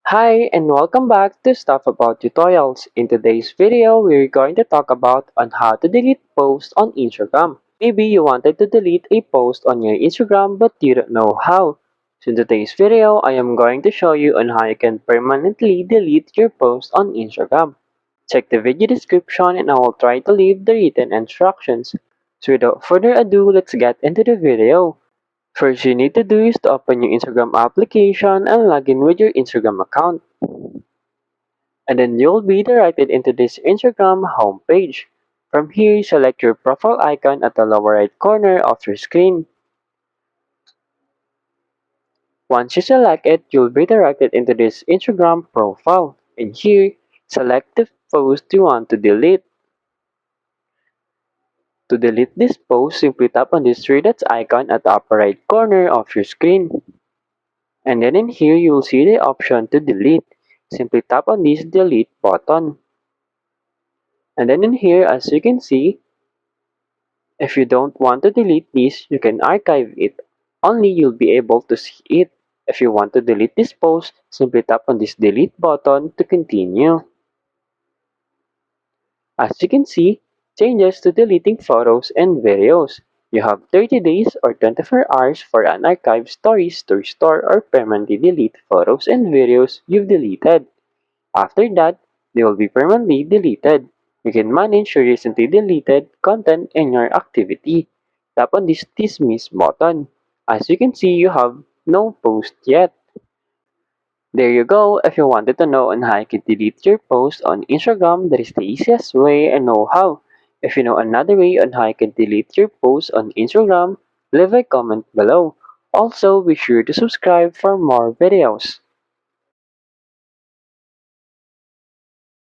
Hi and welcome back to Stuff About Tutorials. In today's video, we're going to talk about on how to delete posts on Instagram. Maybe you wanted to delete a post on your Instagram but you don't know how. So in today's video, I am going to show you on how you can permanently delete your post on Instagram. Check the video description and I will try to leave the written instructions. So without further ado, let's get into the video. First you need to do is to open your Instagram application and log in with your Instagram account. And then you'll be directed into this Instagram homepage. From here, select your profile icon at the lower right corner of your screen. Once you select it, you'll be directed into this Instagram profile. And here, select the post you want to delete. To delete this post, simply tap on this three dots icon at the upper right corner of your screen. And then in here, you'll see the option to delete. Simply tap on this delete button. And then in here, as you can see, if you don't want to delete this, you can archive it. Only you'll be able to see it. If you want to delete this post, simply tap on this delete button to continue. As you can see, changes to deleting photos and videos. You have 30 days or 24 hours for unarchived stories to restore or permanently delete photos and videos you've deleted. After that, they will be permanently deleted. You can manage your recently deleted content in your activity. Tap on this dismiss button. As you can see, you have no post yet. There you go. If you wanted to know on how you can delete your post on Instagram, that is the easiest way I know how. If you know another way on how you can delete your post on Instagram, leave a comment below. Also, be sure to subscribe for more videos.